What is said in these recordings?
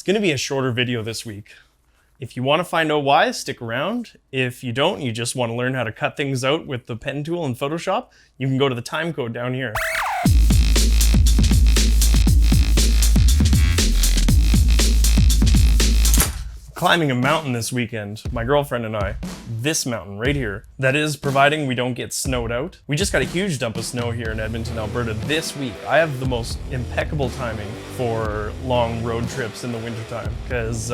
gonna be a shorter video this week. If you want to find out why, stick around. If you don't, you just want to learn how to cut things out with the pen tool in Photoshop, you can go to the time code down here. Climbing a mountain this weekend, my girlfriend and I. This mountain right here. That is, providing we don't get snowed out. We just got a huge dump of snow here in Edmonton, Alberta this week. I have the most impeccable timing for long road trips in the wintertime because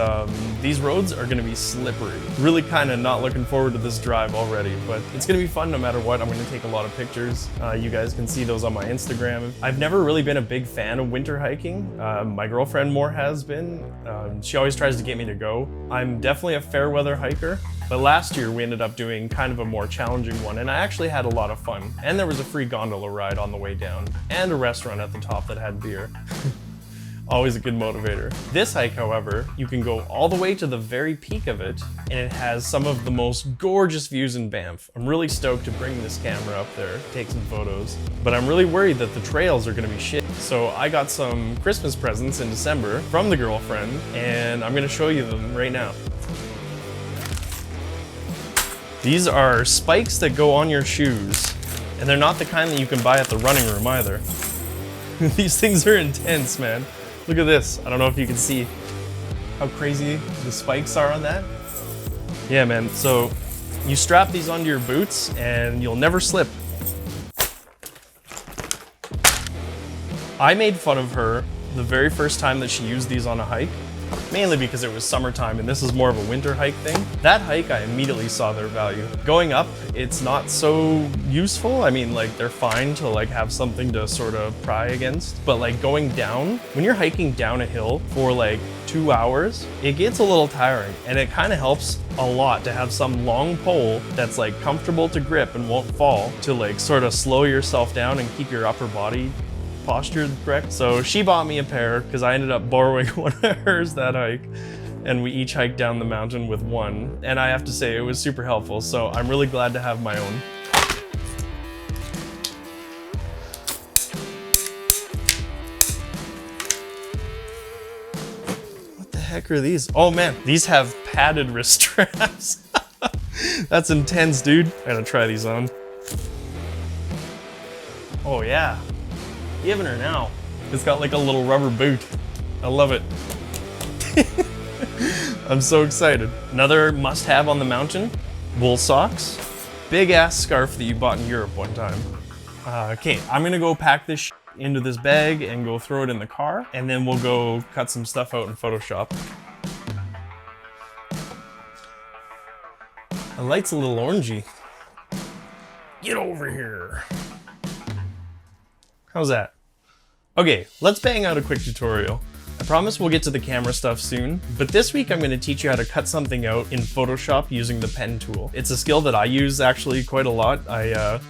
these roads are gonna be slippery. Really kind of not looking forward to this drive already, but it's gonna be fun no matter what. I'm gonna take a lot of pictures. You guys can see those on my Instagram. I've never really been a big fan of winter hiking. My girlfriend more has been. She always tries to get me to go. I'm definitely a fair weather hiker, but last year we ended up doing kind of a more challenging one, and I actually had a lot of fun. And there was a free gondola ride on the way down, and a restaurant at the top that had beer. Always a good motivator. This hike, however, you can go all the way to the very peak of it, and it has some of the most gorgeous views in Banff. I'm really stoked to bring this camera up there, take some photos, but I'm really worried that the trails are gonna be shit. So I got some Christmas presents in December from the girlfriend, and I'm gonna show you them right now. These are spikes that go on your shoes, and they're not the kind that you can buy at the running room either. These things are intense, man. Look at this. I don't know if you can see how crazy the spikes are on that. Yeah, man. So you strap these onto your boots and you'll never slip. I made fun of her the very first time that she used these on a hike, mainly because it was summertime and this is more of a winter hike thing. That hike, I immediately saw their value. Going up, it's not so useful. I mean, like, they're fine to like have something to sort of pry against, but like going down, when you're hiking down a hill for like 2 hours, it gets a little tiring, and it kind of helps a lot to have some long pole that's like comfortable to grip and won't fall, to like sort of slow yourself down and keep your upper body posture correct. So she bought me a pair because I ended up borrowing one of hers that hike, and we each hiked down the mountain with one, and I have to say it was super helpful, so I'm really glad to have my own. What the heck are these? Oh man, these have padded wrist straps. That's intense, dude. I gotta try these on. Oh yeah. Giving her now. It's got like a little rubber boot. I love it. I'm so excited. Another must-have on the mountain, wool socks. Big ass scarf that you bought in Europe one time. Okay, I'm gonna go pack this into this bag and go throw it in the car, and then we'll go cut some stuff out in Photoshop. The light's a little orangey. Get over here. How's that? Okay, let's bang out a quick tutorial. I promise we'll get to the camera stuff soon, but this week I'm going to teach you how to cut something out in Photoshop using the pen tool. It's a skill that I use actually quite a lot. I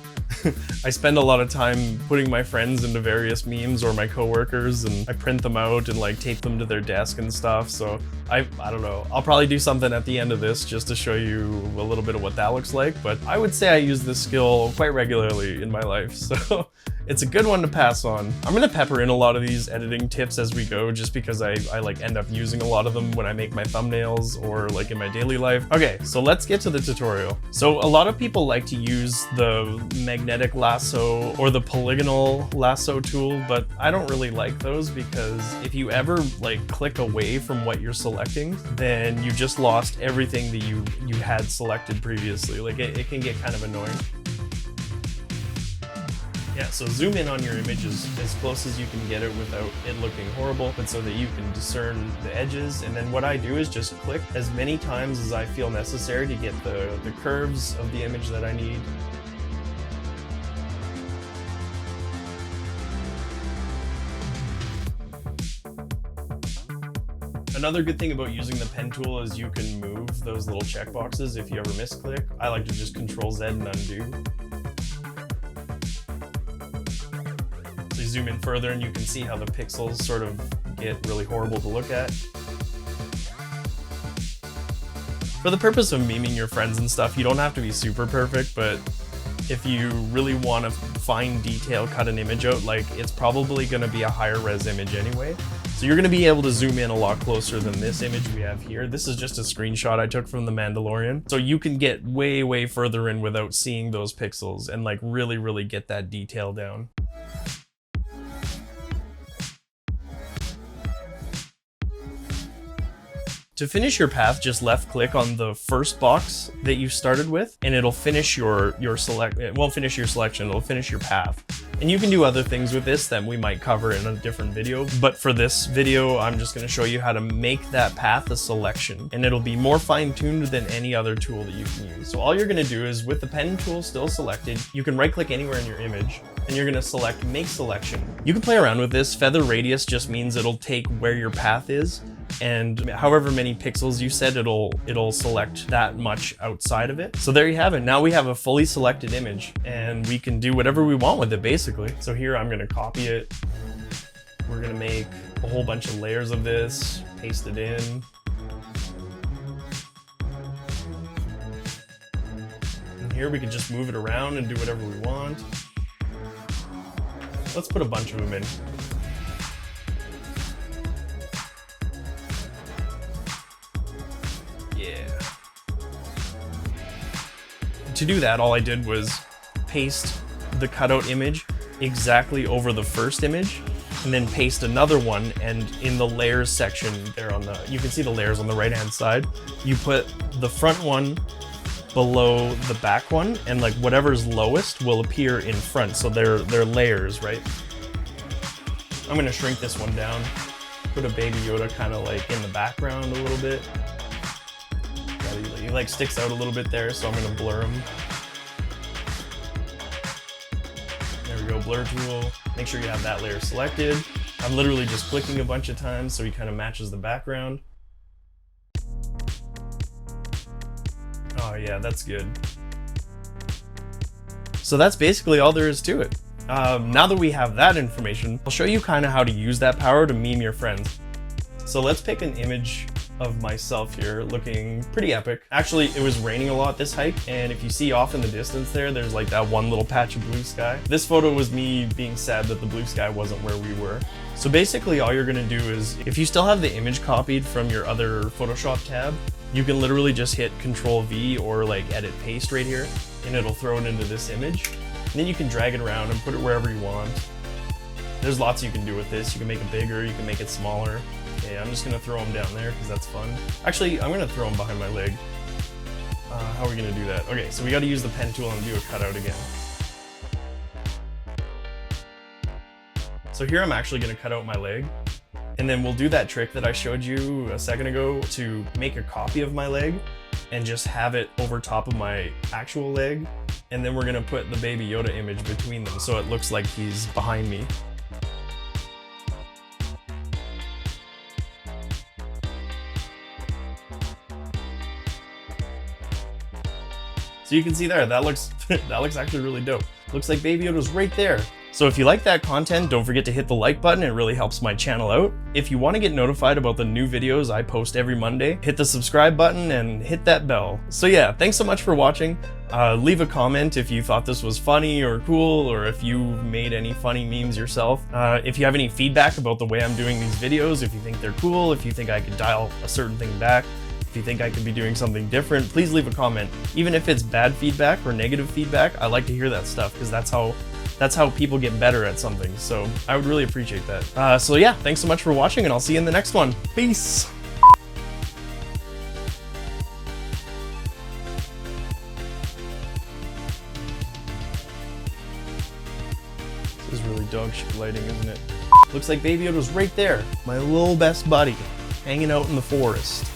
spend a lot of time putting my friends into various memes or my coworkers, and I print them out and like tape them to their desk and stuff. So I don't know. I'll probably do something at the end of this just to show you a little bit of what that looks like, but I would say I use this skill quite regularly in my life. So it's a good one to pass on. I'm gonna pepper in a lot of these editing tips as we go, just because I like end up using a lot of them when I make my thumbnails or like in my daily life. Okay, so let's get to the tutorial. So a lot of people like to use the magnetic lasso or the polygonal lasso tool, but I don't really like those because if you ever like click away from what you're selecting, then you just lost everything that you had selected previously. Like it can get kind of annoying. Yeah, so zoom in on your image as close as you can get it without it looking horrible, but so that you can discern the edges. And then what I do is just click as many times as I feel necessary to get the curves of the image that I need. Another good thing about using the pen tool is you can move those little checkboxes if you ever misclick. I like to just Control Z and undo. So you zoom in further and you can see how the pixels sort of get really horrible to look at. For the purpose of memeing your friends and stuff, you don't have to be super perfect, but if you really want to fine detail cut an image out, like it's probably going to be a higher res image anyway. So you're going to be able to zoom in a lot closer than this image we have here. This is just a screenshot I took from The Mandalorian. So you can get way further in without seeing those pixels and like really get that detail down. To finish your path, just left click on the first box that you started with, and it'll finish your select. It won't finish your selection, it'll finish your path. And you can do other things with this that we might cover in a different video, but for this video, I'm just gonna show you how to make that path a selection, and it'll be more fine-tuned than any other tool that you can use. So all you're gonna do is, with the pen tool still selected, you can right-click anywhere in your image, and you're gonna select Make Selection. You can play around with this. Feather radius just means it'll take where your path is, and however many pixels you set, it'll select that much outside of it. So there you have it. Now we have a fully selected image, and we can do whatever we want with it, basically. So here I'm gonna copy it. We're gonna make a whole bunch of layers of this, paste it in. And here we can just move it around and do whatever we want. Let's put a bunch of them in. To do that, all I did was paste the cutout image exactly over the first image, and then paste another one, and in the layers section there you can see the layers on the right hand side, you put the front one below the back one, and like whatever's lowest will appear in front, so they're layers, right? I'm gonna shrink this one down, put a Baby Yoda kind of like in the background a little bit. He like sticks out a little bit there, so I'm gonna blur him. There we go, blur tool. Make sure you have that layer selected. I'm literally just clicking a bunch of times so he kind of matches the background. Oh yeah, that's good. So that's basically all there is to it. Now that we have that information, I'll show you kind of how to use that power to meme your friends. So let's pick an image of myself here looking pretty epic. Actually, it was raining a lot this hike, and if you see off in the distance there's like that one little patch of blue sky. This photo was me being sad that the blue sky wasn't where we were. So basically all you're gonna do is, if you still have the image copied from your other Photoshop tab, you can literally just hit Control V or like Edit Paste right here, and it'll throw it into this image. And then you can drag it around and put it wherever you want. There's lots you can do with this. You can make it bigger, you can make it smaller. Okay, I'm just gonna throw them down there because that's fun. Actually, I'm gonna throw them behind my leg. How are we gonna do that? Okay, so we gotta use the pen tool and do a cutout again. So here I'm actually gonna cut out my leg, and then we'll do that trick that I showed you a second ago to make a copy of my leg and just have it over top of my actual leg. And then we're gonna put the Baby Yoda image between them so it looks like he's behind me. So you can see there, that looks actually really dope. Looks like Baby Yoda's right there. So if you like that content, don't forget to hit the like button, it really helps my channel out. If you want to get notified about the new videos I post every Monday, hit the subscribe button and hit that bell. So yeah, thanks so much for watching. Leave a comment if you thought this was funny or cool, or if you made any funny memes yourself. If you have any feedback about the way I'm doing these videos, if you think they're cool, if you think I could dial a certain thing back, if you think I could be doing something different, please leave a comment. Even if it's bad feedback or negative feedback, I like to hear that stuff because that's how people get better at something. So I would really appreciate that. So yeah, thanks so much for watching, and I'll see you in the next one. Peace. This is really dog shit lighting, isn't it? Looks like Baby Yoda's right there, my little best buddy, hanging out in the forest.